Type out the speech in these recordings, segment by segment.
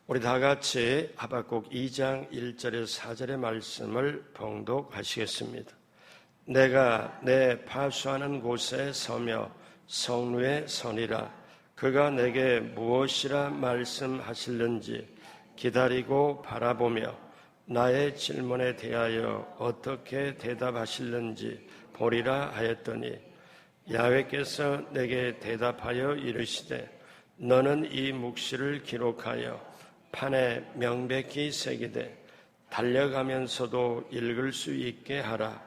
우리 다 같이 하박국 2장 1절에서 4절의 말씀을 봉독하시겠습니다. 내가 내 파수하는 곳에 서며 성루에 서니라. 그가 내게 무엇이라 말씀하실는지 기다리고 바라보며 나의 질문에 대하여 어떻게 대답하실는지 보리라 하였더니 야훼께서 내게 대답하여 이르시되 너는 이 묵시를 기록하여 판에 명백히 새기되 달려가면서도 읽을 수 있게 하라.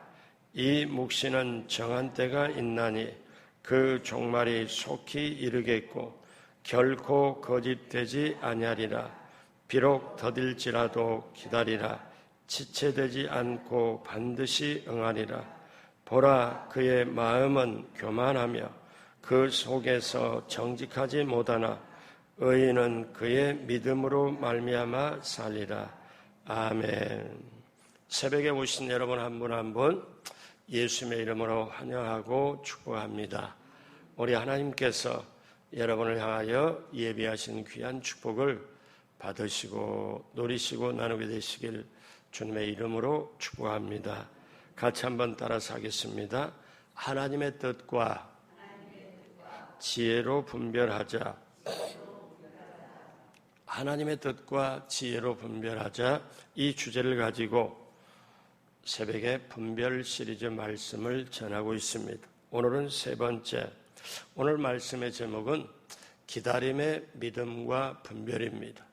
이 묵시는 정한 때가 있나니 그 종말이 속히 이르겠고 결코 거짓되지 아니하리라. 비록 더딜지라도 기다리라. 지체되지 않고 반드시 응하리라. 보라, 그의 마음은 교만하며 그 속에서 정직하지 못하나 의인은 그의 믿음으로 말미암아 살리라. 아멘. 새벽에 오신 여러분 한 분 한 분 예수님의 이름으로 환영하고 축복합니다. 우리 하나님께서 여러분을 향하여 예비하신 귀한 축복을 받으시고 누리시고 나누게 되시길 주님의 이름으로 축복합니다. 같이 한번 따라서 하겠습니다. 하나님의 뜻과 지혜로 분별하자. 하나님의 뜻과 지혜로 분별하자. 이 주제를 가지고 새벽에 분별 시리즈 말씀을 전하고 있습니다. 오늘은 세 번째, 오늘 말씀의 제목은 기다림의 믿음과 분별입니다.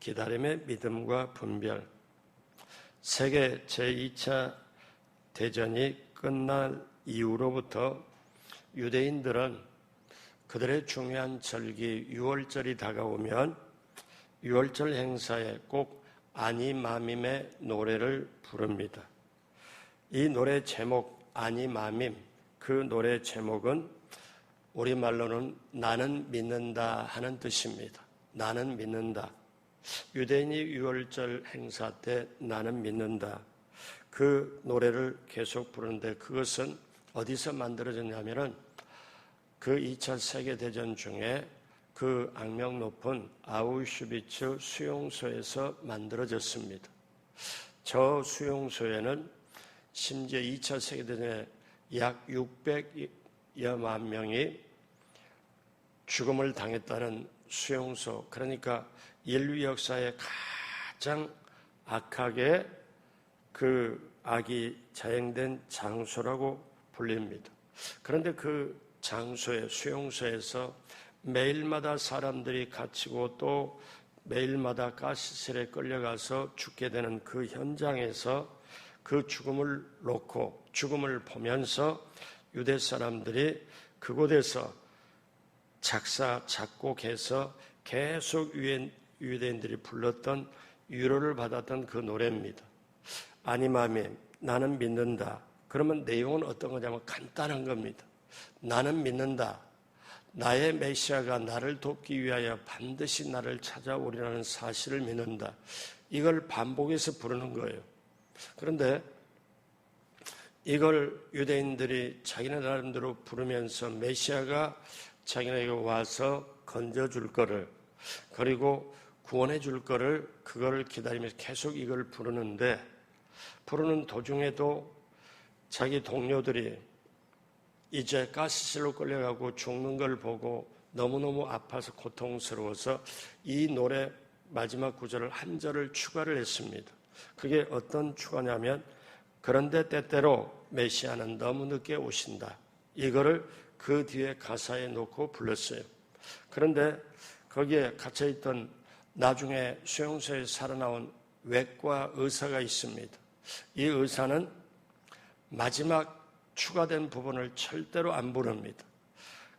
기다림의 믿음과 분별. 세계 제2차 대전이 끝난 이후로부터 유대인들은 그들의 중요한 절기 유월절이 다가오면 유월절 행사에 꼭 아니마밈의 노래를 부릅니다. 이 노래 제목 아니마밈, 그 노래 제목은 우리말로는 나는 믿는다 하는 뜻입니다. 나는 믿는다. 유대인이 유월절 행사 때 나는 믿는다. 그 노래를 계속 부르는데 그것은 어디서 만들어졌냐면은 그 2차 세계대전 중에 그 악명 높은 아우슈비츠 수용소에서 만들어졌습니다. 저 수용소에는 심지어 2차 세계대전에 약 600여만 명이 죽음을 당했다는 수용소, 그러니까 인류 역사에 가장 악하게 그 악이 자행된 장소라고 불립니다. 그런데 그 장소에, 수용소에서 매일마다 사람들이 갇히고 또 매일마다 가스실에 끌려가서 죽게 되는 그 현장에서 그 죽음을 놓고 죽음을 보면서 유대 사람들이 그곳에서 작곡해서 계속 유대인들이 불렀던 위로를 받았던 그 노래입니다. 아니마밈, 나는 믿는다. 그러면 내용은 어떤 거냐면 간단한 겁니다. 나는 믿는다. 나의 메시아가 나를 돕기 위하여 반드시 나를 찾아오리라는 사실을 믿는다. 이걸 반복해서 부르는 거예요. 그런데 이걸 유대인들이 자기네 나름대로 부르면서 메시아가 자기네에게 와서 건져줄 거를, 그리고 구원해 줄 거를, 그거를 기다리면서 계속 이걸 부르는데, 부르는 도중에도 자기 동료들이 이제 가스실로 끌려가고 죽는 걸 보고 너무너무 아파서 고통스러워서 이 노래 마지막 구절을 한 절을 추가를 했습니다. 그게 어떤 추가냐면 그런데 때때로 메시아는 너무 늦게 오신다. 이거를 그 뒤에 가사에 놓고 불렀어요. 그런데 거기에 갇혀있던 나중에 수용소에 살아나온 외과 의사가 있습니다. 이 의사는 마지막 추가된 부분을 절대로 안 부릅니다.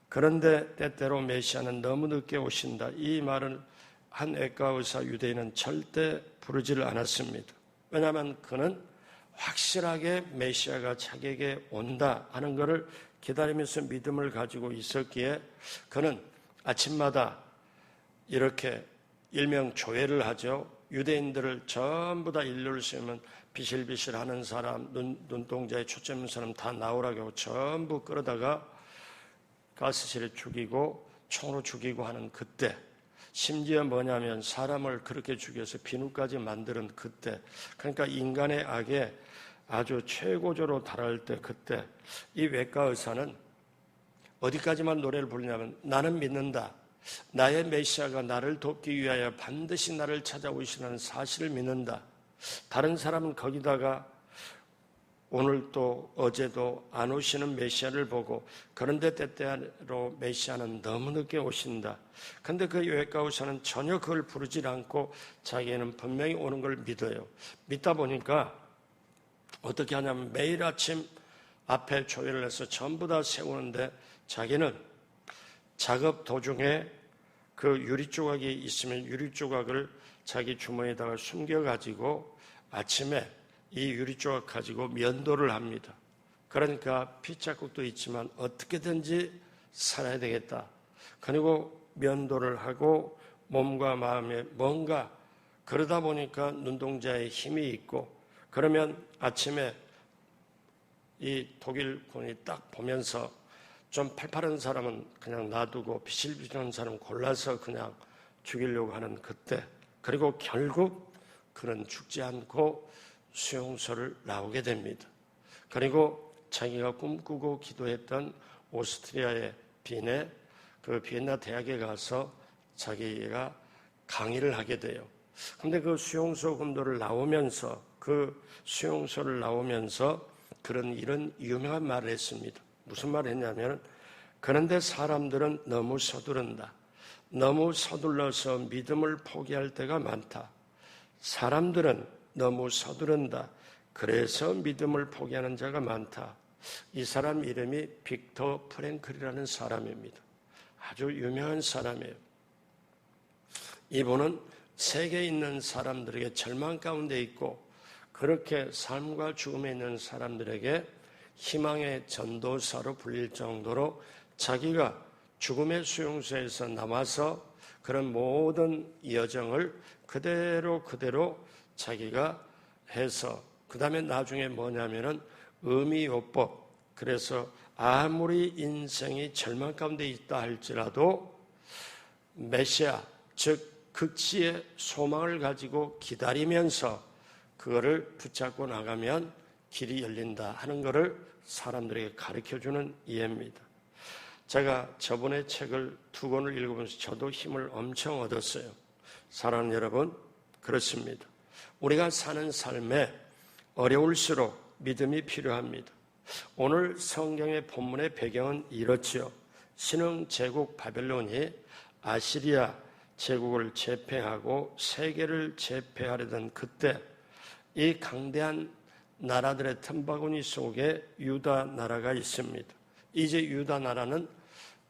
그런데 때때로 메시아는 너무 늦게 오신다. 이 말을 한 외과 의사 유대인은 절대 부르지를 않았습니다. 왜냐하면 그는 확실하게 메시아가 자기에게 온다 하는 것을 기다리면서 믿음을 가지고 있었기에 그는 아침마다 이렇게 일명 조회를 하죠. 유대인들을 전부 다 일렬로 세우면 비실비실 하는 사람, 눈동자에 초점 있는 사람 다 나오라고 하고 전부 끌어다가 가스실에 죽이고 총으로 죽이고 하는 그때 심지어 뭐냐면 사람을 그렇게 죽여서 비누까지 만드는 그때, 그러니까 인간의 악에 아주 최고조로 달할 때, 그때 이 외과 의사는 어디까지만 노래를 부르냐면, 나는 믿는다. 나의 메시아가 나를 돕기 위하여 반드시 나를 찾아오시는 사실을 믿는다. 다른 사람은 거기다가 오늘도 어제도 안 오시는 메시아를 보고, 그런데 때때로 메시아는 너무 늦게 오신다. 그런데 그 외과 의사는 전혀 그걸 부르지 않고 자기는 분명히 오는 걸 믿어요. 믿다 보니까 어떻게 하냐면 매일 아침 앞에 조회를 해서 전부 다 세우는데, 자기는 작업 도중에 그 유리 조각이 있으면 유리 조각을 자기 주머니에다가 숨겨가지고 아침에 이 유리 조각 가지고 면도를 합니다. 그러니까 피자국도 있지만 어떻게든지 살아야 되겠다. 그리고 면도를 하고 몸과 마음에 뭔가, 그러다 보니까 눈동자에 힘이 있고, 그러면 아침에 이 독일군이 딱 보면서 좀 팔팔한 사람은 그냥 놔두고 비실비실한 사람 골라서 그냥 죽이려고 하는 그때, 그리고 결국 그는 죽지 않고 수용소를 나오게 됩니다. 그리고 자기가 꿈꾸고 기도했던 오스트리아의 빈의 그 비엔나 대학에 가서 자기가 강의를 하게 돼요. 근데 그 수용소 군도를 나오면서, 그 수용소를 나오면서 그런 이런 유명한 말을 했습니다. 무슨 말을 했냐면, 그런데 사람들은 너무 서두른다. 너무 서둘러서 믿음을 포기할 때가 많다. 사람들은 너무 서두른다. 그래서 믿음을 포기하는 자가 많다. 이 사람 이름이 빅터 프랭클이라는 사람입니다. 아주 유명한 사람이에요. 이분은 세계에 있는 사람들에게 절망 가운데 있고, 그렇게 삶과 죽음에 있는 사람들에게 희망의 전도사로 불릴 정도로 자기가 죽음의 수용소에서 남아서 그런 모든 여정을 그대로 자기가 해서, 그 다음에 나중에 뭐냐면은 의미요법, 그래서 아무리 인생이 절망 가운데 있다 할지라도 메시아, 즉 극치의 소망을 가지고 기다리면서 그거를 붙잡고 나가면 길이 열린다 하는 것을 사람들에게 가르쳐주는 이해입니다. 제가 저번에 책을 2권을 읽으면서 저도 힘을 엄청 얻었어요. 사랑하는 여러분, 그렇습니다. 우리가 사는 삶에 어려울수록 믿음이 필요합니다. 오늘 성경의 본문의 배경은 이렇지요. 신흥 제국 바벨론이 아시리아 제국을 제패하고 세계를 제패하려던 그때, 이 강대한 나라들의 틈바구니 속에 유다 나라가 있습니다. 이제 유다 나라는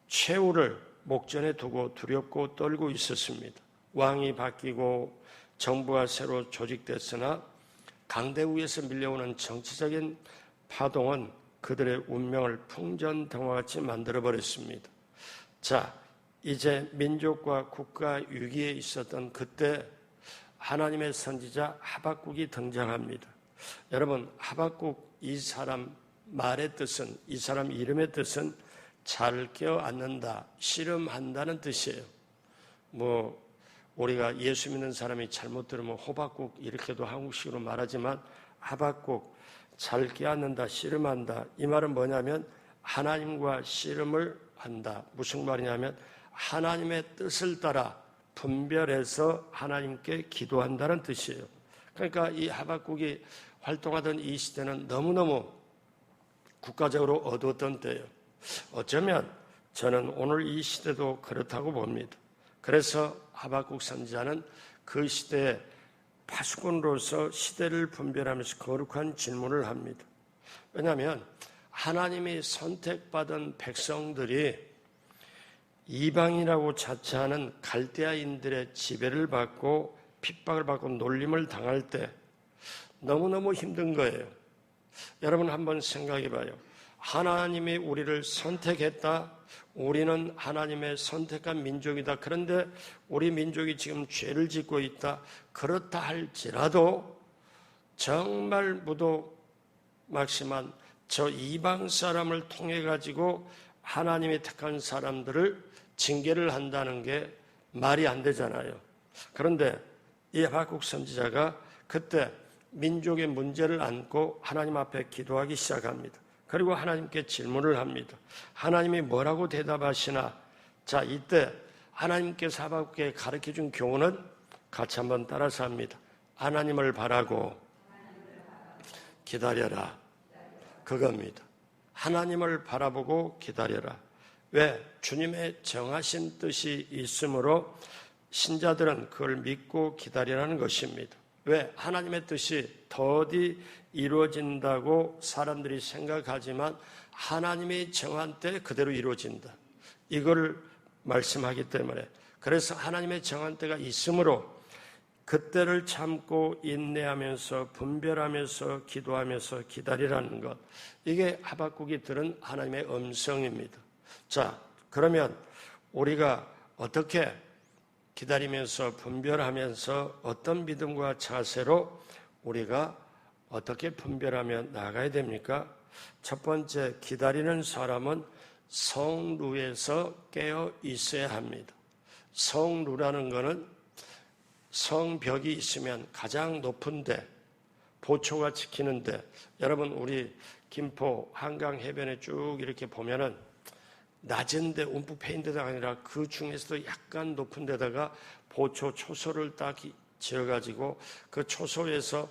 최후를 목전에 두고 두렵고 떨고 있었습니다. 왕이 바뀌고 정부가 새로 조직됐으나 강대국에서 밀려오는 정치적인 파동은 그들의 운명을 풍전등화같이 만들어버렸습니다. 자, 이제 민족과 국가 위기에 있었던 그때 하나님의 선지자 하박국이 등장합니다. 여러분, 하박국 이 사람 말의 뜻은, 이 사람 이름의 뜻은 잘 껴안는다, 씨름한다는 뜻이에요. 우리가 예수 믿는 사람이 잘못 들으면 호박국 이렇게도 한국식으로 말하지만, 하박국 잘 껴안는다, 씨름한다, 이 말은 뭐냐면 하나님과 씨름을 한다. 무슨 말이냐면 하나님의 뜻을 따라 분별해서 하나님께 기도한다는 뜻이에요. 그러니까 이 하박국이 활동하던 이 시대는 너무너무 국가적으로 어두웠던 때예요. 어쩌면 저는 오늘 이 시대도 그렇다고 봅니다. 그래서 하박국 선지자는 그 시대의 파수꾼으로서 시대를 분별하면서 거룩한 질문을 합니다. 왜냐하면 하나님이 선택받은 백성들이 이방이라고 자처하는 갈대아인들의 지배를 받고 핍박을 받고 놀림을 당할 때 너무너무 힘든 거예요. 여러분 한번 생각해 봐요. 하나님이 우리를 선택했다. 우리는 하나님의 선택한 민족이다. 그런데 우리 민족이 지금 죄를 짓고 있다. 그렇다 할지라도 정말 무도막심한 저 이방 사람을 통해 가지고 하나님이 택한 사람들을 징계를 한다는 게 말이 안 되잖아요. 그런데 이 하박국 선지자가 그때 민족의 문제를 안고 하나님 앞에 기도하기 시작합니다. 그리고 하나님께 질문을 합니다. 하나님이 뭐라고 대답하시나? 자, 이때 하나님께서 하박국에게 가르쳐준 교훈은 같이 한번 따라서 합니다. 하나님을 바라고 기다려라. 그겁니다. 하나님을 바라보고 기다려라. 왜? 주님의 정하신 뜻이 있으므로 신자들은 그걸 믿고 기다리라는 것입니다. 왜? 하나님의 뜻이 더디 이루어진다고 사람들이 생각하지만 하나님이 정한 때 그대로 이루어진다. 이걸 말씀하기 때문에, 그래서 하나님의 정한 때가 있으므로 그때를 참고 인내하면서 분별하면서 기도하면서 기다리라는 것, 이게 하박국이 들은 하나님의 음성입니다. 자, 그러면 우리가 어떻게 기다리면서 분별하면서 어떤 믿음과 자세로 우리가 어떻게 분별하며 나가야 됩니까? 첫 번째, 기다리는 사람은 성루에서 깨어 있어야 합니다. 성루라는 것은 성벽이 있으면 가장 높은데 보초가 지키는데, 여러분 우리 김포 한강 해변에 쭉 이렇게 보면은 낮은데 움푹 패인 데가 아니라 그 중에서도 약간 높은 데다가 보초 초소를 딱 지어가지고 그 초소에서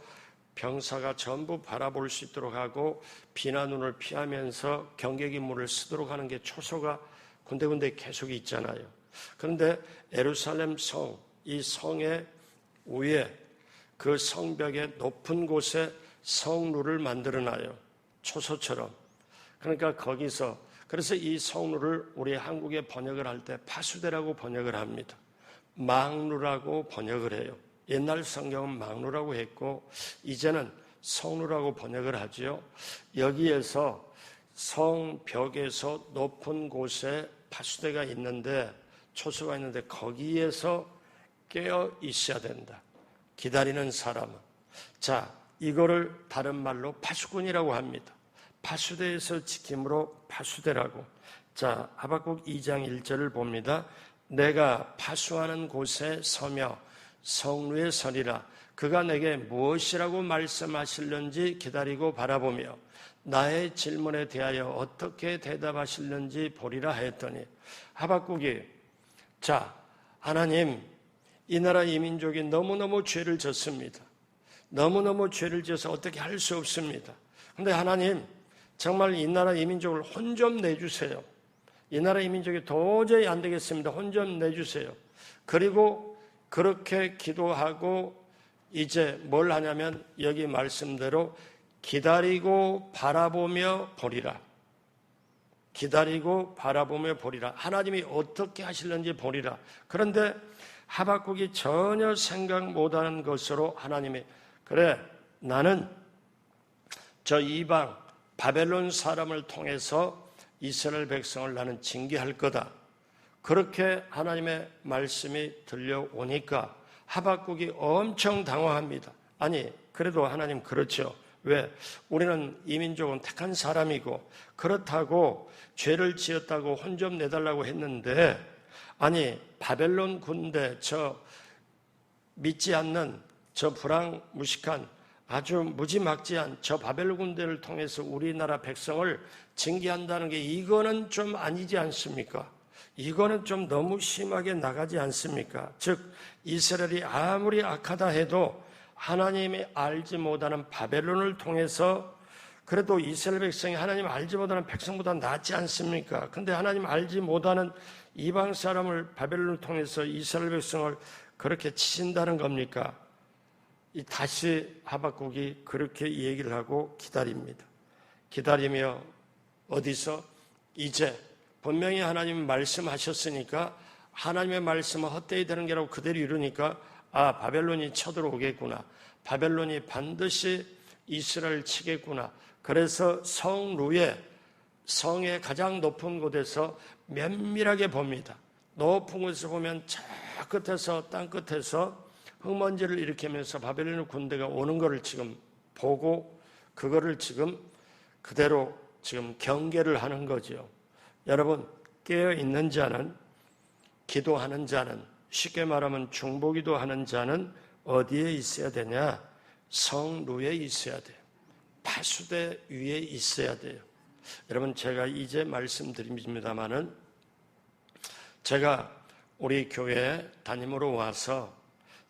병사가 전부 바라볼 수 있도록 하고 비나 눈을 피하면서 경계기 물을 쓰도록 하는 게 초소가 군데군데 계속 있잖아요. 그런데 예루살렘 성, 이 성의 위에 그 성벽의 높은 곳에 성루를 만들어놔요. 초소처럼. 그러니까 거기서, 그래서 이 성루를 우리 한국에 번역을 할 때 파수대라고 번역을 합니다. 망루라고 번역을 해요. 옛날 성경은 망루라고 했고 이제는 성루라고 번역을 하죠. 여기에서 성벽에서 높은 곳에 파수대가 있는데, 초소가 있는데 거기에서 깨어 있어야 된다. 기다리는 사람은. 자, 이거를 다른 말로 파수꾼이라고 합니다. 파수대에서 지킴으로 파수대라고. 자, 하박국 2장 1절을 봅니다. 내가 파수하는 곳에 서며 성루에 서리라. 그가 내게 무엇이라고 말씀하실는지 기다리고 바라보며 나의 질문에 대하여 어떻게 대답하실는지 보리라 하였더니, 하박국이, 자, 하나님, 이 나라 이 민족이 너무너무 죄를 졌습니다. 너무너무 죄를 지어서 어떻게 할 수 없습니다. 그런데 하나님, 정말 이 나라 이 민족을 혼 좀 내주세요. 이 나라 이 민족이 도저히 안 되겠습니다. 혼 좀 내주세요. 그리고 그렇게 기도하고 이제 뭘 하냐면 여기 말씀대로 기다리고 바라보며 보리라. 기다리고 바라보며 보리라. 하나님이 어떻게 하실는지 보리라. 그런데 하박국이 전혀 생각 못하는 것으로 하나님이, 그래, 나는 저 이방 바벨론 사람을 통해서 이스라엘 백성을 나는 징계할 거다. 그렇게 하나님의 말씀이 들려오니까 하박국이 엄청 당황합니다. 아니, 그래도 하나님 그렇죠. 왜? 우리는 이 민족은 택한 사람이고 그렇다고 죄를 지었다고 혼 좀 내달라고 했는데, 아니 바벨론 군대, 저 믿지 않는 저 불황무식한 아주 무지막지한 저 바벨론 군대를 통해서 우리나라 백성을 징계한다는 게 이거는 좀 아니지 않습니까? 이거는 좀 너무 심하게 나가지 않습니까? 즉 이스라엘이 아무리 악하다 해도 하나님이 알지 못하는 바벨론을 통해서 그래도 이스라엘 백성이 하나님 알지 못하는 백성보다 낫지 않습니까? 근데 하나님 알지 못하는 이방 사람을 바벨론을 통해서 이스라엘 백성을 그렇게 치신다는 겁니까? 다시 하박국이 그렇게 얘기를 하고 기다립니다. 기다리며 어디서 이제 분명히 하나님이 말씀하셨으니까 하나님의 말씀은 헛되이 되는 게라고 그대로 이루니까, 아, 바벨론이 쳐들어오겠구나. 바벨론이 반드시 이스라엘을 치겠구나. 그래서 성루에, 성의 가장 높은 곳에서 면밀하게 봅니다. 높은 곳에서 보면 저 끝에서, 땅 끝에서 흙먼지를 일으키면서 바벨론 군대가 오는 것을 지금 보고 그거를 지금 그대로 지금 경계를 하는 거죠. 여러분, 깨어있는 자는, 기도하는 자는, 쉽게 말하면 중보기도 하는 자는 어디에 있어야 되냐? 성루에 있어야 돼요. 파수대 위에 있어야 돼요. 여러분, 제가 이제 말씀드립니다마는 제가 우리 교회 담임으로 와서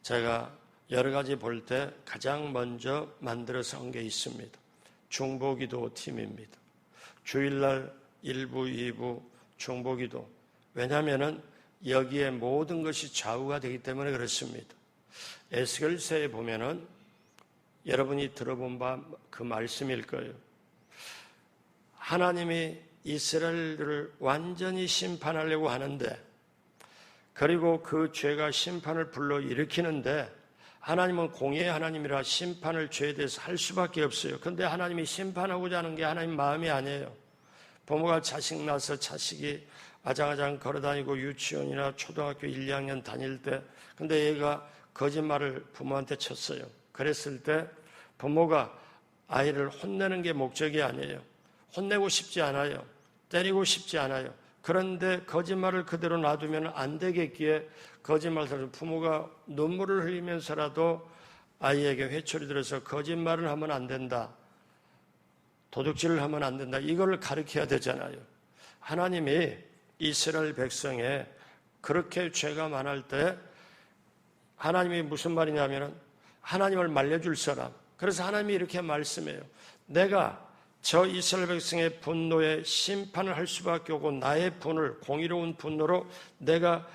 제가 여러 가지 볼 때 가장 먼저 만들어서 한 게 있습니다. 중보기도 팀입니다. 주일날 1부, 2부 중보기도. 왜냐하면 여기에 모든 것이 좌우가 되기 때문에 그렇습니다. 에스겔서에 보면은 여러분이 들어본 바 그 말씀일 거예요. 하나님이 이스라엘을 완전히 심판하려고 하는데, 그리고 그 죄가 심판을 불러일으키는데, 하나님은 공의의 하나님이라 심판을 죄에 대해서 할 수밖에 없어요. 그런데 하나님이 심판하고자 하는 게 하나님 마음이 아니에요. 부모가 자식 낳아서 자식이 아장아장 걸어다니고 유치원이나 초등학교 1, 2학년 다닐 때, 근데 얘가 거짓말을 부모한테 쳤어요. 그랬을 때 부모가 아이를 혼내는 게 목적이 아니에요. 혼내고 싶지 않아요. 때리고 싶지 않아요. 그런데 거짓말을 그대로 놔두면 안 되겠기에 거짓말을 부모가 눈물을 흘리면서라도 아이에게 회초리 들어서 거짓말을 하면 안 된다. 도둑질을 하면 안 된다. 이걸 가르쳐야 되잖아요. 하나님이 이스라엘 백성에 그렇게 죄가 많을 때 하나님이 무슨 말이냐면 하나님을 말려줄 사람. 그래서 하나님이 이렇게 말씀해요. 내가 저 이스라엘 백성의 분노에 심판을 할 수밖에 없고 나의 분을 공의로운 분노로 내가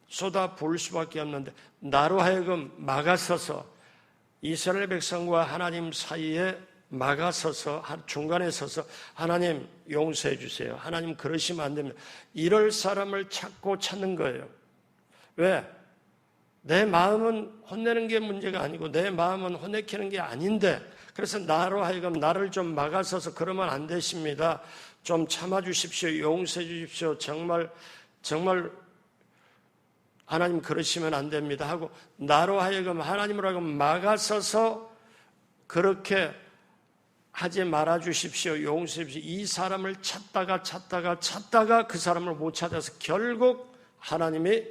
쏟아 부을 수밖에 없는데 나로 하여금 막아서서 이스라엘 백성과 하나님 사이에 막아서서 중간에 서서 하나님 용서해 주세요. 하나님 그러시면 안 됩니다. 이럴 사람을 찾고 찾는 거예요. 왜? 내 마음은 혼내는 게 문제가 아니고 내 마음은 혼내키는 게 아닌데 그래서 나로 하여금 나를 좀 막아서서 그러면 안 되십니다. 좀 참아주십시오. 용서해 주십시오. 정말 하나님 그러시면 안 됩니다 하고 나로 하여금 하나님으로 하여금 막아서서 그렇게 하지 말아 주십시오. 용서해 주십시오. 이 사람을 찾다가 그 사람을 못 찾아서 결국 하나님이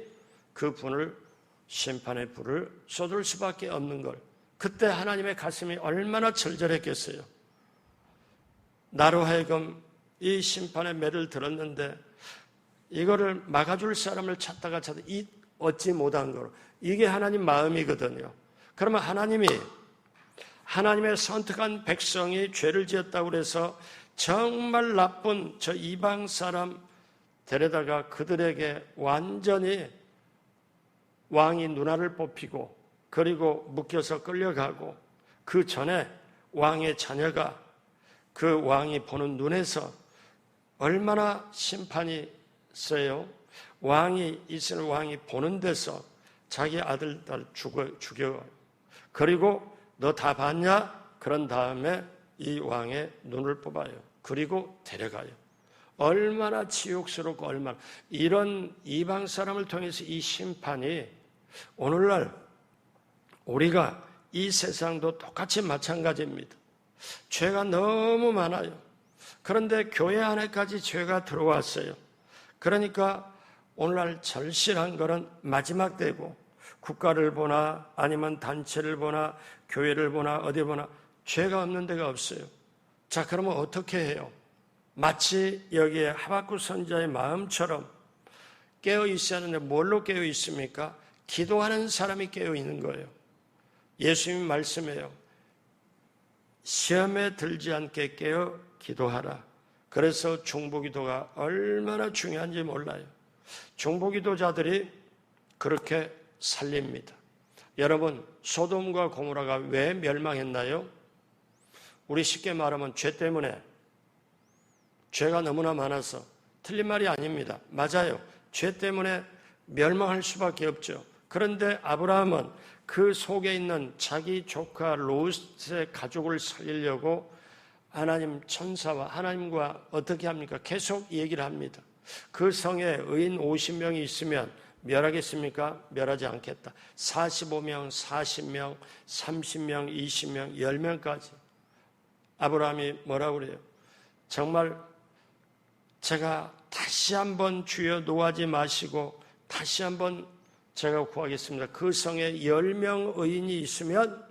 그 분을 심판의 불을 쏟을 수밖에 없는 걸. 그때 하나님의 가슴이 얼마나 절절했겠어요. 나로 하여금 이 심판의 매를 들었는데 이거를 막아줄 사람을 찾다가 얻지 못한 거로. 이게 하나님 마음이거든요. 그러면 하나님의 선택한 백성이 죄를 지었다고 해서 정말 나쁜 저 이방 사람 데려다가 그들에게 완전히 왕이 눈알을 뽑히고 그리고 묶여서 끌려가고 그 전에 왕의 자녀가 그 왕이 보는 눈에서 얼마나 심판이 세요. 이스라엘 왕이 보는 데서 자기 아들, 딸 죽여. 그리고 너 다 봤냐? 그런 다음에 이 왕의 눈을 뽑아요. 그리고 데려가요. 얼마나 지옥스럽고 얼마나 이런 이방 사람을 통해서 이 심판이 오늘날 우리가 이 세상도 똑같이 마찬가지입니다. 죄가 너무 많아요. 그런데 교회 안에까지 죄가 들어왔어요. 그러니까 오늘날 절실한 것은 마지막 때고 국가를 보나 아니면 단체를 보나 교회를 보나 어디 보나 죄가 없는 데가 없어요. 자, 그러면 어떻게 해요? 마치 여기에 하박국 선지자의 마음처럼 깨어 있어야 하는데 뭘로 깨어 있습니까? 기도하는 사람이 깨어 있는 거예요. 예수님이 말씀해요. 시험에 들지 않게 깨어 기도하라. 그래서 중보기도가 얼마나 중요한지 몰라요. 중보기도자들이 그렇게 살립니다. 여러분, 소돔과 고모라가 왜 멸망했나요? 우리 쉽게 말하면 죄 때문에. 죄가 너무나 많아서. 틀린 말이 아닙니다. 맞아요. 죄 때문에 멸망할 수밖에 없죠. 그런데 아브라함은 그 속에 있는 자기 조카 롯의 가족을 살리려고 하나님 천사와 하나님과 어떻게 합니까? 계속 얘기를 합니다. 그 성에 의인 50명이 있으면 멸하겠습니까? 멸하지 않겠다. 45명, 40명, 30명, 20명, 10명까지. 아브라함이 뭐라고 그래요? 정말 제가 다시 한번 주여 노하지 마시고 다시 한번 제가 구하겠습니다. 그 성에 10명 의인이 있으면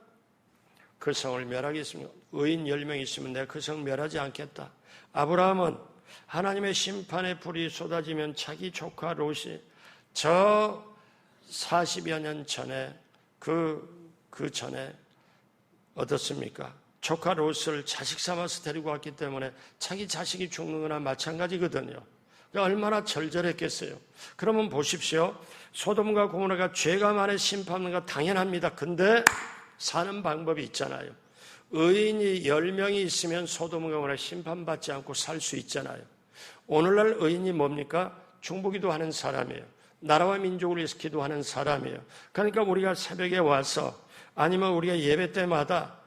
그 성을 멸하겠습니다. 의인 10명 있으면 내가 그 성 멸하지 않겠다. 아브라함은 하나님의 심판의 불이 쏟아지면 자기 조카 롯이 저 40여 년 전에 그 전에 어떻습니까? 조카 롯을 자식 삼아서 데리고 왔기 때문에 자기 자식이 죽는 거나 마찬가지거든요. 얼마나 절절했겠어요. 그러면 보십시오. 소돔과 고모라가 죄가 많아 심판하는 거 당연합니다. 근데 사는 방법이 있잖아요. 의인이 10명이 있으면 소돔과 고모라 심판받지 않고 살 수 있잖아요. 오늘날 의인이 뭡니까? 중보기도 하는 사람이에요. 나라와 민족을 위해서 기도하는 사람이에요. 그러니까 우리가 새벽에 와서 아니면 우리가 예배 때마다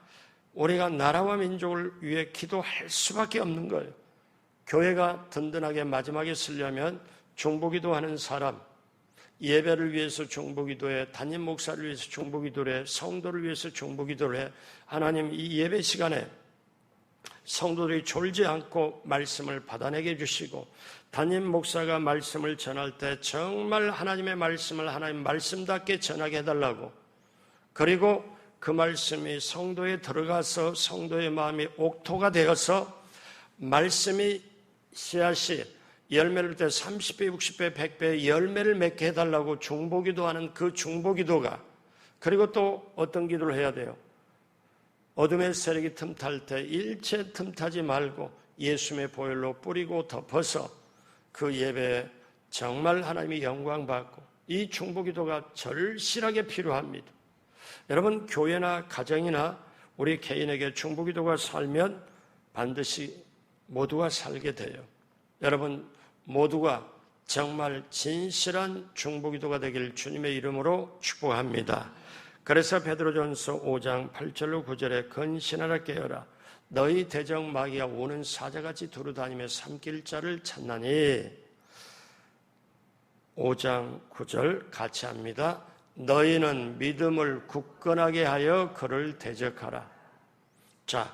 우리가 나라와 민족을 위해 기도할 수밖에 없는 거예요. 교회가 든든하게 마지막에 쓰려면 중보기도하는 사람, 예배를 위해서 중보기도해, 담임 목사를 위해서 중보기도를 해, 성도를 위해서 중보기도를 해. 하나님 이 예배 시간에 성도들이 졸지 않고 말씀을 받아내게 해주시고 담임 목사가 말씀을 전할 때 정말 하나님의 말씀을 하나님 말씀답게 전하게 해달라고, 그리고 그 말씀이 성도에 들어가서 성도의 마음이 옥토가 되어서 말씀이 씨앗이 열매를 때 30배, 60배, 100배 열매를 맺게 해달라고 중보기도하는 그 중보기도가, 그리고 또 어떤 기도를 해야 돼요? 어둠의 세력이 틈탈 때 일체 틈타지 말고 예수님의 보혈로 뿌리고 덮어서 그 예배에 정말 하나님이 영광 받고, 이 중보기도가 절실하게 필요합니다. 여러분, 교회나 가정이나 우리 개인에게 중보기도가 살면 반드시 모두가 살게 돼요. 여러분 모두가 정말 진실한 중보기도가 되길 주님의 이름으로 축복합니다. 그래서 베드로전서 5장 8절로 9절에 근신하라 깨어라 너희 대적 마귀가 오는 사자같이 두루다니며 삼킬 자를 찾나니, 5장 9절 같이 합니다. 너희는 믿음을 굳건하게 하여 그를 대적하라. 자,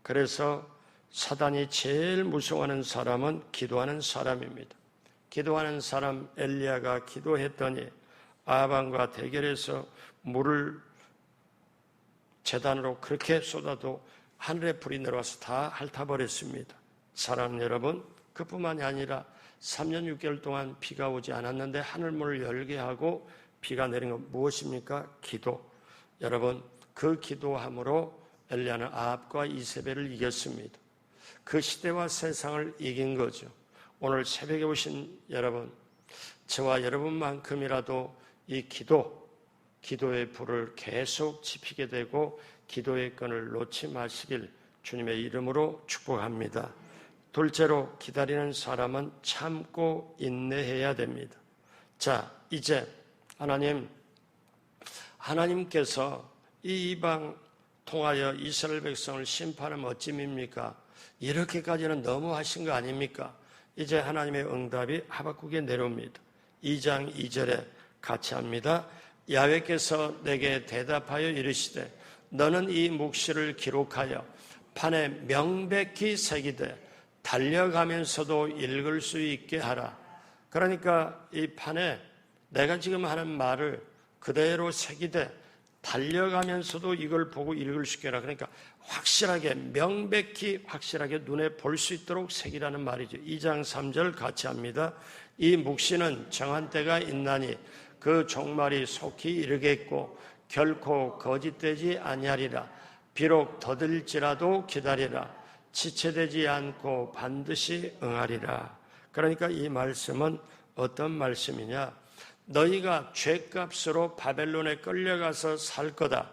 그래서 사단이 제일 무서워하는 사람은 기도하는 사람입니다. 기도하는 사람 엘리야가 기도했더니 아합과 대결해서 물을 제단으로 그렇게 쏟아도 하늘에 불이 내려와서 다 핥아버렸습니다. 사랑하는 여러분, 그뿐만이 아니라 3년 6개월 동안 비가 오지 않았는데 하늘문을 열게 하고 비가 내린 건 무엇입니까? 기도. 여러분, 그 기도함으로 엘리야는 아합과 이세벨을 이겼습니다. 그 시대와 세상을 이긴 거죠. 오늘 새벽에 오신 여러분, 저와 여러분만큼이라도 이 기도의 불을 계속 지피게 되고 기도의 끈을 놓지 마시길 주님의 이름으로 축복합니다. 둘째로, 기다리는 사람은 참고 인내해야 됩니다. 자, 이제 하나님께서 이 이방 통하여 이스라엘 백성을 심판하면 어찌입니까? 이렇게까지는 너무 하신 거 아닙니까? 이제 하나님의 응답이 하박국에 내려옵니다. 2장 2절에 같이 합니다. 야훼께서 내게 대답하여 이르시되 너는 이 묵시를 기록하여 판에 명백히 새기되 달려가면서도 읽을 수 있게 하라. 그러니까 이 판에 내가 지금 하는 말을 그대로 새기되 달려가면서도 이걸 보고 읽을 수 있게 하라. 그러니까 확실하게, 명백히 확실하게 눈에 볼 수 있도록 새기라는 말이죠. 2장 3절 같이 합니다. 이 묵시는 정한 때가 있나니 그 종말이 속히 이르겠고 결코 거짓되지 아니하리라. 비록 더딜지라도 기다리라. 지체되지 않고 반드시 응하리라. 그러니까 이 말씀은 어떤 말씀이냐? 너희가 죄값으로 바벨론에 끌려가서 살 거다.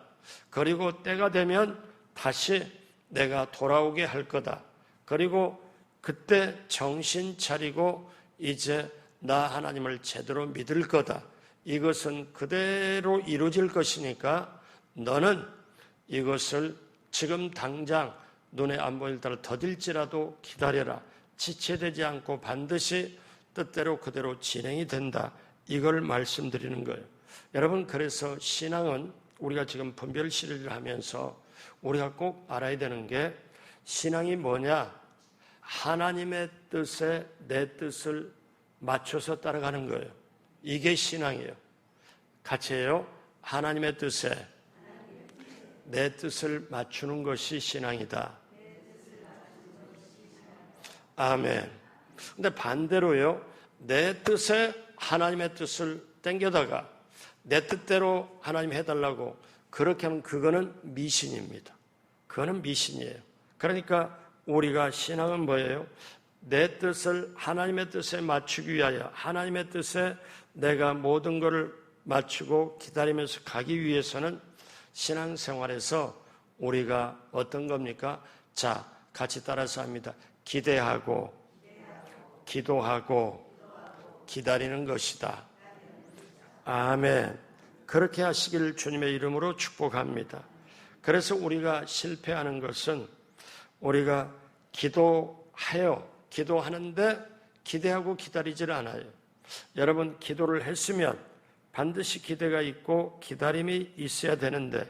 그리고 때가 되면 다시 내가 돌아오게 할 거다. 그리고 그때 정신 차리고 이제 나 하나님을 제대로 믿을 거다. 이것은 그대로 이루어질 것이니까 너는 이것을 지금 당장 눈에 안 보일 대로 더딜지라도 기다려라. 지체되지 않고 반드시 뜻대로 그대로 진행이 된다. 이걸 말씀드리는 거예요. 여러분, 그래서 신앙은 우리가 지금 분별 시리즈를 하면서 우리가 꼭 알아야 되는 게, 신앙이 뭐냐? 하나님의 뜻에 내 뜻을 맞춰서 따라가는 거예요. 이게 신앙이에요. 같이 해요. 하나님의 뜻에 내 뜻을 맞추는 것이 신앙이다. 아멘. 근데 반대로요, 내 뜻에 하나님의 뜻을 땡겨다가 내 뜻대로 하나님 해달라고 그렇게 하면 그거는 미신입니다. 그거는 미신이에요. 그러니까 우리가 신앙은 뭐예요? 내 뜻을 하나님의 뜻에 맞추기 위하여 하나님의 뜻에 내가 모든 것을 맞추고 기다리면서 가기 위해서는 신앙생활에서 우리가 어떤 겁니까? 자, 같이 따라서 합니다. 기대하고 기도하고 기다리는 것이다. 아멘. 그렇게 하시길 주님의 이름으로 축복합니다. 그래서 우리가 실패하는 것은 우리가 기도하는데 기대하고 기다리질 않아요. 여러분, 기도를 했으면 반드시 기대가 있고 기다림이 있어야 되는데,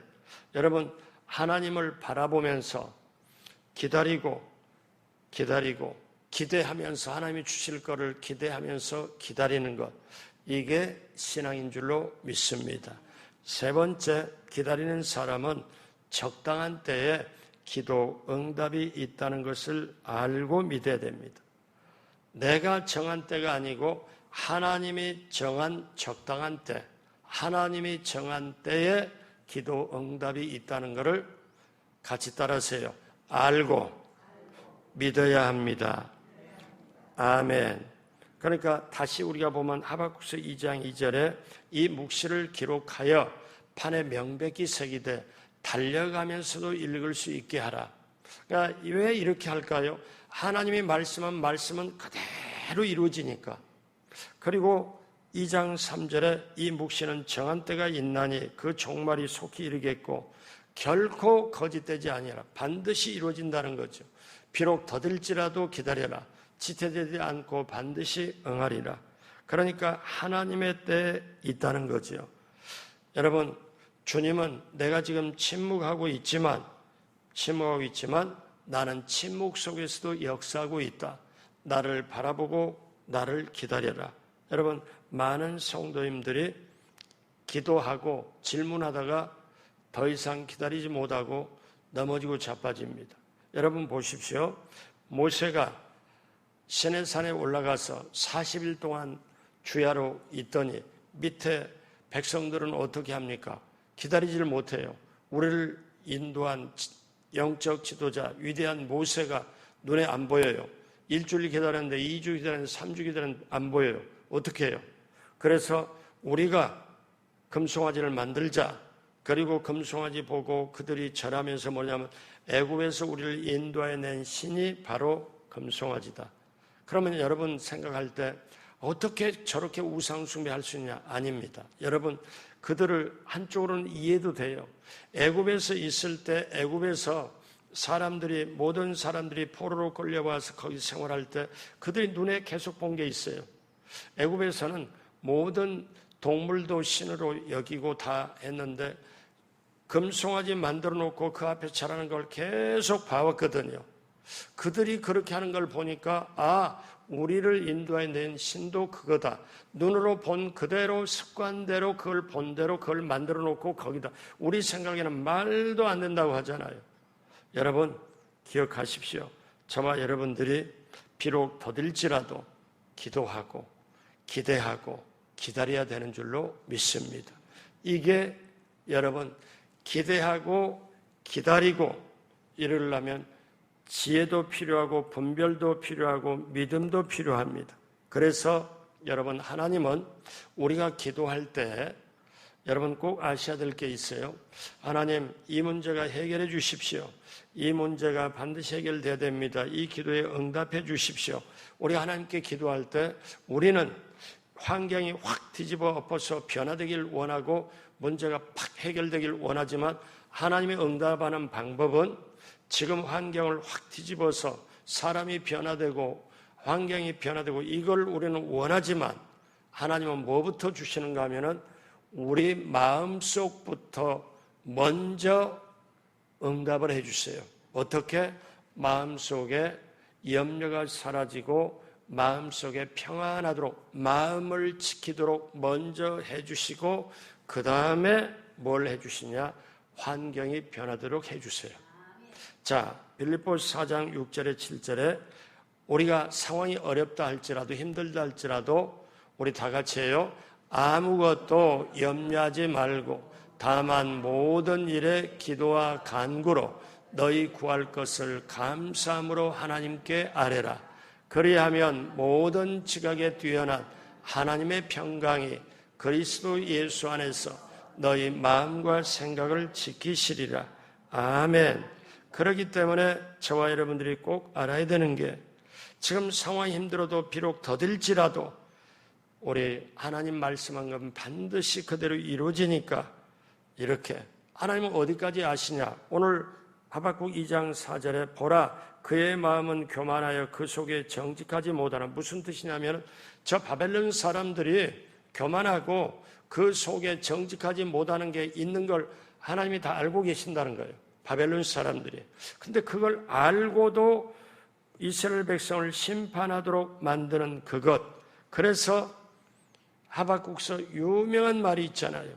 여러분, 하나님을 바라보면서 기다리고 기대하면서 하나님이 주실 것을 기대하면서 기다리는 것, 이게 신앙인 줄로 믿습니다. 세 번째, 기다리는 사람은 적당한 때에 기도 응답이 있다는 것을 알고 믿어야 됩니다. 내가 정한 때가 아니고 하나님이 정한 적당한 때, 하나님이 정한 때에 기도 응답이 있다는 것을 같이 따라하세요. 알고 믿어야 합니다. 아멘. 그러니까 다시 우리가 보면 하박국서 2장 2절에 이 묵시를 기록하여 판에 명백히 새기되 달려가면서도 읽을 수 있게 하라. 그러니까 왜 이렇게 할까요? 하나님이 말씀한 말씀은 그대로 이루어지니까. 그리고 2장 3절에 이 묵시는 정한 때가 있나니 그 종말이 속히 이르겠고 결코 거짓되지 아니하라. 반드시 이루어진다는 거죠. 비록 더딜지라도 기다려라. 지체되지 않고 반드시 응하리라. 그러니까 하나님의 때에 있다는 거죠. 여러분, 주님은 내가 지금 침묵하고 있지만 나는 침묵 속에서도 역사하고 있다. 나를 바라보고 나를 기다려라. 여러분, 많은 성도님들이 기도하고 질문하다가 더 이상 기다리지 못하고 넘어지고 자빠집니다. 여러분 보십시오. 모세가 시내산에 올라가서 40일 동안 주야로 있더니 밑에 백성들은 어떻게 합니까? 기다리지를 못해요. 우리를 인도한 영적 지도자 위대한 모세가 눈에 안 보여요. 일주일 기다렸는데 2주 기다렸는데 3주 기다렸는데 안 보여요. 어떻게 해요? 그래서 우리가 금송아지를 만들자. 그리고 금송아지 보고 그들이 절하면서 뭐냐면 애굽에서 우리를 인도해 낸 신이 바로 금송아지다. 그러면 여러분 생각할 때 어떻게 저렇게 우상 숭배할 수 있냐? 아닙니다. 여러분, 그들을 한쪽으로는 이해도 돼요. 애굽에서 있을 때 애굽에서 모든 사람들이 포로로 끌려와서 거기 생활할 때 그들이 눈에 계속 본 게 있어요. 애굽에서는 모든 동물도 신으로 여기고 다 했는데 금송아지 만들어 놓고 그 앞에 자라는 걸 계속 봐왔거든요. 그들이 그렇게 하는 걸 보니까 우리를 인도해 낸 신도 그거다. 눈으로 본 그대로 습관대로 그걸 본 대로 그걸 만들어 놓고 거기다. 우리 생각에는 말도 안 된다고 하잖아요. 여러분 기억하십시오. 저와 여러분들이 비록 더딜지라도 기도하고 기대하고 기다려야 되는 줄로 믿습니다. 이게 여러분 기대하고 기다리고 이러려면 지혜도 필요하고 분별도 필요하고 믿음도 필요합니다. 그래서 여러분 하나님은 우리가 기도할 때 여러분 꼭 아셔야 될 게 있어요. 하나님 이 문제가 해결해 주십시오. 이 문제가 반드시 해결돼야 됩니다. 이 기도에 응답해 주십시오. 우리 하나님께 기도할 때 우리는 환경이 확 뒤집어 엎어서 변화되길 원하고 문제가 팍 해결되길 원하지만 하나님이 응답하는 방법은 지금 환경을 확 뒤집어서 사람이 변화되고 환경이 변화되고 이걸 우리는 원하지만 하나님은 뭐부터 주시는가 하면은 우리 마음속부터 먼저 응답을 해주세요. 어떻게? 마음속에 염려가 사라지고 마음속에 평안하도록 마음을 지키도록 먼저 해주시고 그 다음에 뭘 해주시냐? 환경이 변하도록 해주세요. 자, 빌립보서 4장 6절에 7절에 우리가 상황이 어렵다 할지라도 힘들다 할지라도 우리 다 같이 해요. 아무것도 염려하지 말고 다만 모든 일에 기도와 간구로 너희 구할 것을 감사함으로 하나님께 아뢰라. 그리하면 모든 지각에 뛰어난 하나님의 평강이 그리스도 예수 안에서 너희 마음과 생각을 지키시리라. 아멘. 그렇기 때문에 저와 여러분들이 꼭 알아야 되는 게 지금 상황이 힘들어도 비록 더딜지라도 우리 하나님 말씀한 건 반드시 그대로 이루어지니까 이렇게 하나님은 어디까지 아시냐? 오늘 하박국 2장 4절에 보라 그의 마음은 교만하여 그 속에 정직하지 못하나. 무슨 뜻이냐면 저 바벨론 사람들이 교만하고 그 속에 정직하지 못하는 게 있는 걸 하나님이 다 알고 계신다는 거예요. 바벨론 사람들이. 근데 그걸 알고도 이스라엘 백성을 심판하도록 만드는 그것. 그래서 하박국서 유명한 말이 있잖아요.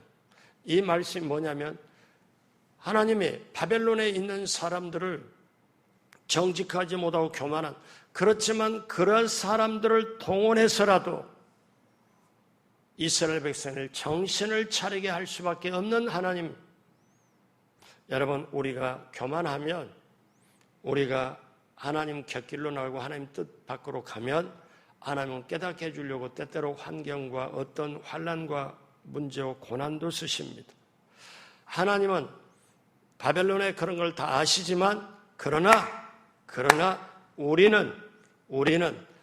이 말씀이 뭐냐면 하나님이 바벨론에 있는 사람들을 정직하지 못하고 교만한, 그렇지만 그런 사람들을 동원해서라도 이스라엘 백성을 정신을 차리게 할 수밖에 없는 하나님. 여러분, 우리가 교만하면, 우리가 하나님 곁길로 나가고 하나님 뜻 밖으로 가면 하나님은 깨닫게 해주려고 때때로 환경과 어떤 환난과 문제와 고난도 쓰십니다. 하나님은 바벨론의 그런 걸 다 아시지만 그러나 우리는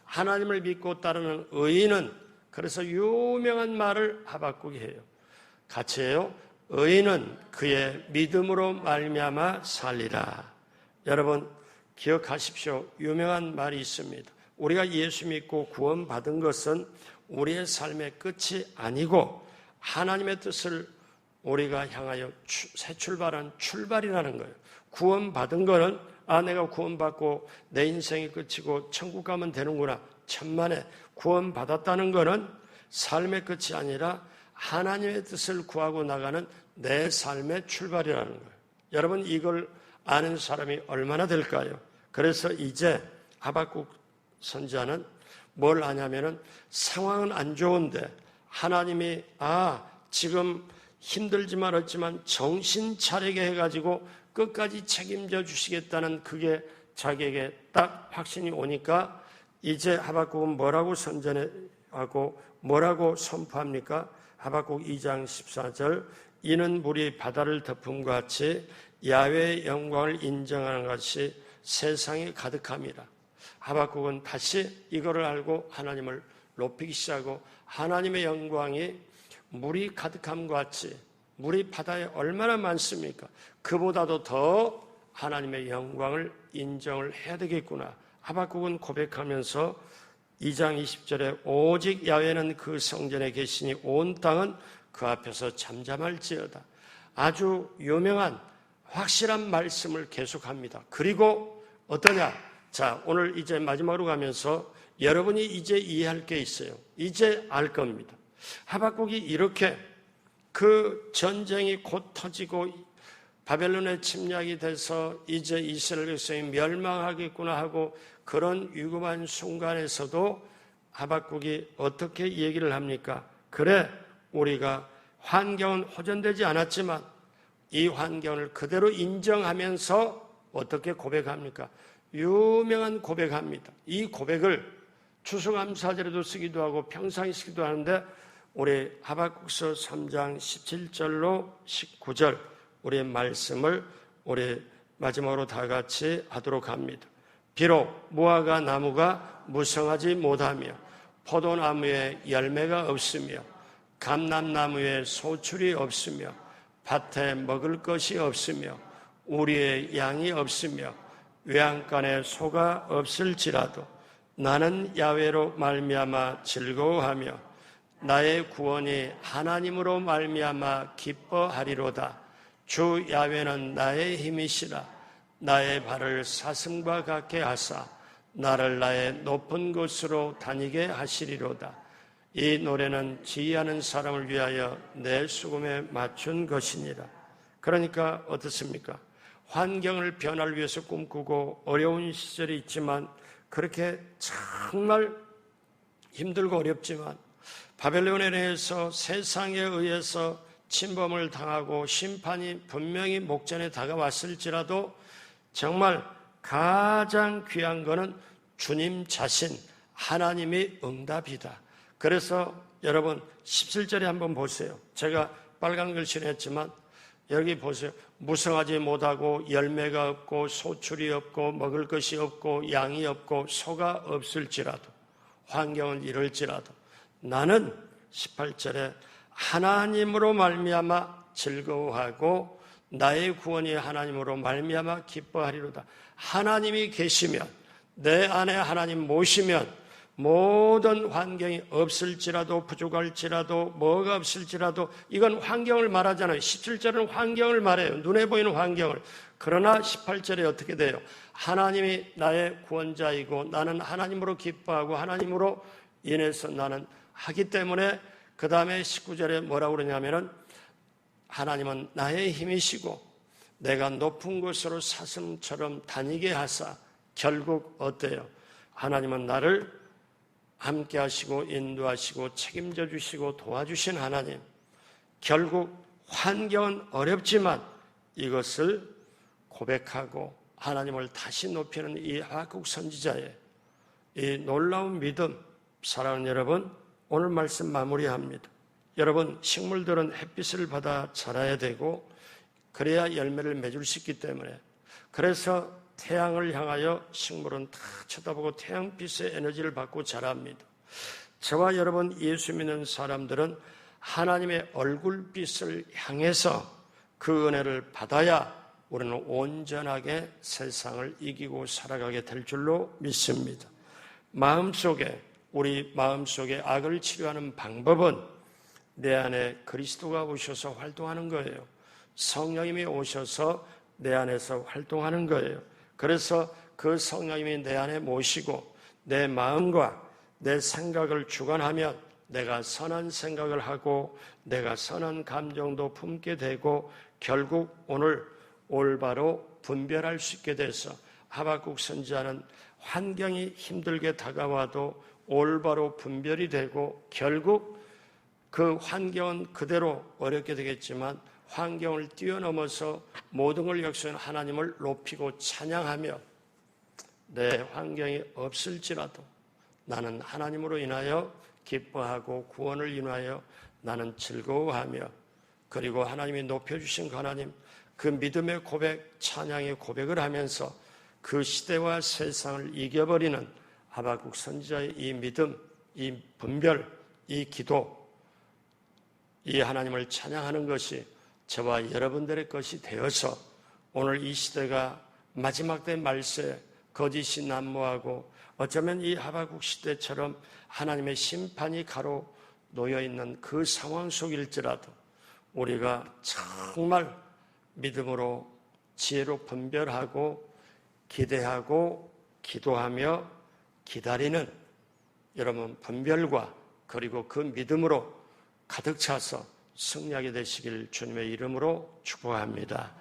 하나님을 믿고 따르는 의인은, 그래서 유명한 말을 하박국이 해요. 같이 해요. 의인은 그의 믿음으로 말미암아 살리라. 여러분 기억하십시오. 유명한 말이 있습니다. 우리가 예수 믿고 구원받은 것은 우리의 삶의 끝이 아니고 하나님의 뜻을 우리가 향하여 새 출발한 출발이라는 거예요. 구원받은 거는 내가 구원받고 내 인생이 끝이고 천국 가면 되는구나. 천만에. 구원받았다는 거는 삶의 끝이 아니라 하나님의 뜻을 구하고 나가는 내 삶의 출발이라는 거예요. 여러분 이걸 아는 사람이 얼마나 될까요? 그래서 이제 하박국 선지자는 뭘 하냐면은 상황은 안 좋은데 하나님이 지금 힘들지만 어찌만 정신 차리게 해가지고 끝까지 책임져 주시겠다는 그게 자기에게 딱 확신이 오니까 이제 하박국은 뭐라고 선전하고 뭐라고 선포합니까? 하박국 2장 14절 이는 물이 바다를 덮음과 같이 야훼의 영광을 인정하는 것이 세상에 가득합니다. 하박국은 다시 이거를 알고 하나님을 높이기 시작하고 하나님의 영광이 물이 가득함과 같이, 물이 바다에 얼마나 많습니까? 그보다도 더 하나님의 영광을 인정을 해야 되겠구나. 하박국은 고백하면서 2장 20절에 오직 야훼는 그 성전에 계시니 온 땅은 그 앞에서 잠잠할지어다. 아주 유명한 확실한 말씀을 계속합니다. 그리고 어떠냐? 자, 오늘 이제 마지막으로 가면서 여러분이 이제 이해할 게 있어요. 이제 알 겁니다. 하박국이 이렇게 그 전쟁이 곧 터지고 바벨론의 침략이 돼서 이제 이스라엘 백성이 멸망하겠구나 하고 그런 위급한 순간에서도 하박국이 어떻게 얘기를 합니까? 그래, 우리가 환경은 호전되지 않았지만 이 환경을 그대로 인정하면서 어떻게 고백합니까? 유명한 고백합니다. 이 고백을 추수감사절에도 쓰기도 하고 평상시 쓰기도 하는데 우리 하박국서 3장 17절로 19절 우리의 말씀을 우리 마지막으로 다 같이 하도록 합니다. 비록 무화과 나무가 무성하지 못하며 포도나무에 열매가 없으며 감람나무에 소출이 없으며 밭에 먹을 것이 없으며 우리의 양이 없으며 외양간에 소가 없을지라도 나는 야훼로 말미암아 즐거워하며 나의 구원이 하나님으로 말미암아 기뻐하리로다. 주 야훼는 나의 힘이시라. 나의 발을 사슴과 같게 하사 나를 나의 높은 곳으로 다니게 하시리로다. 이 노래는 지휘하는 사람을 위하여 내 수금에 맞춘 것이니라. 그러니까 어떻습니까? 환경을 변화를 위해서 꿈꾸고 어려운 시절이 있지만, 그렇게 정말 힘들고 어렵지만 바벨론에 의해서, 세상에 의해서 침범을 당하고 심판이 분명히 목전에 다가왔을지라도 정말 가장 귀한 것은 주님 자신, 하나님의 응답이다. 그래서 여러분 17절에 한번 보세요. 제가 빨간 글씨를 했지만 여기 보세요. 무성하지 못하고 열매가 없고 소출이 없고 먹을 것이 없고 양이 없고 소가 없을지라도, 환경은 이럴지라도 나는 18절에 하나님으로 말미암아 즐거워하고 나의 구원이 하나님으로 말미암아 기뻐하리로다. 하나님이 계시면, 내 안에 하나님 모시면 모든 환경이 없을지라도, 부족할지라도, 뭐가 없을지라도, 이건 환경을 말하잖아요. 17절은 환경을 말해요. 눈에 보이는 환경을. 그러나 18절에 어떻게 돼요? 하나님이 나의 구원자이고 나는 하나님으로 기뻐하고 하나님으로 인해서 나는 하기 때문에, 그 다음에 19절에 뭐라고 그러냐면은 하나님은 나의 힘이시고 내가 높은 곳으로 사슴처럼 다니게 하사, 결국 어때요? 하나님은 나를 함께 하시고 인도하시고 책임져 주시고 도와주신 하나님. 결국 환경은 어렵지만 이것을 고백하고 하나님을 다시 높이는 이 하박국 선지자의 이 놀라운 믿음, 사랑하는 여러분, 오늘 말씀 마무리합니다. 여러분, 식물들은 햇빛을 받아 자라야 되고 그래야 열매를 맺을 수 있기 때문에, 그래서 태양을 향하여 식물은 다 쳐다보고 태양빛의 에너지를 받고 자랍니다. 저와 여러분 예수 믿는 사람들은 하나님의 얼굴빛을 향해서 그 은혜를 받아야 우리는 온전하게 세상을 이기고 살아가게 될 줄로 믿습니다. 우리 마음속에 악을 치료하는 방법은 내 안에 그리스도가 오셔서 활동하는 거예요. 성령님이 오셔서 내 안에서 활동하는 거예요. 그래서 그 성령님이 내 안에 모시고 내 마음과 내 생각을 주관하면 내가 선한 생각을 하고 내가 선한 감정도 품게 되고 결국 오늘 올바로 분별할 수 있게 돼서 하박국 선지자는 환경이 힘들게 다가와도 올바로 분별이 되고 결국 그 환경은 그대로 어렵게 되겠지만 환경을 뛰어넘어서 모든 걸 역사하는 하나님을 높이고 찬양하며 내 환경이 없을지라도 나는 하나님으로 인하여 기뻐하고 구원을 인하여 나는 즐거워하며, 그리고 하나님이 높여주신 그 하나님, 그 믿음의 고백, 찬양의 고백을 하면서 그 시대와 세상을 이겨버리는 하박국 선지자의 이 믿음, 이 분별, 이 기도, 이 하나님을 찬양하는 것이 저와 여러분들의 것이 되어서 오늘 이 시대가 마지막 때 말세, 거짓이 난무하고 어쩌면 이 하박국 시대처럼 하나님의 심판이 가로 놓여있는 그 상황 속일지라도 우리가 정말 믿음으로 지혜로 분별하고 기대하고 기도하며 기다리는 여러분 분별과 그리고 그 믿음으로 가득 차서 승리하게 되시길 주님의 이름으로 축복합니다.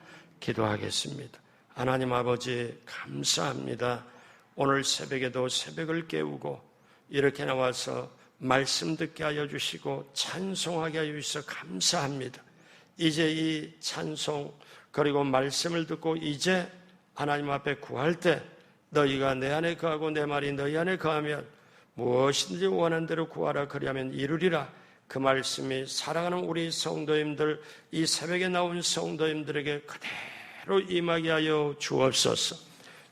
기도하겠습니다. 하나님 아버지 감사합니다. 오늘 새벽에도 새벽을 깨우고 이렇게 나와서 말씀 듣게 하여 주시고 찬송하게 하여 주셔서 감사합니다. 이제 이 찬송 그리고 말씀을 듣고 이제 하나님 앞에 구할 때 너희가 내 안에 거하고 내 말이 너희 안에 거하면 무엇이든지 원하는 대로 구하라 그리하면 이루리라. 그 말씀이 사랑하는 우리 성도님들, 이 새벽에 나온 성도님들에게 그대로 임하게 하여 주옵소서.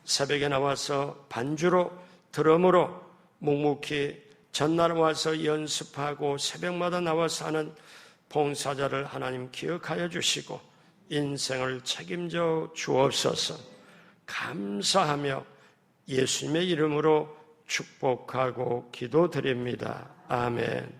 새벽에 나와서 반주로 드럼으로 묵묵히 전날 와서 연습하고 새벽마다 나와서 하는 봉사자를 하나님 기억하여 주시고 인생을 책임져 주옵소서. 감사하며 예수님의 이름으로 축복하고 기도드립니다. 아멘.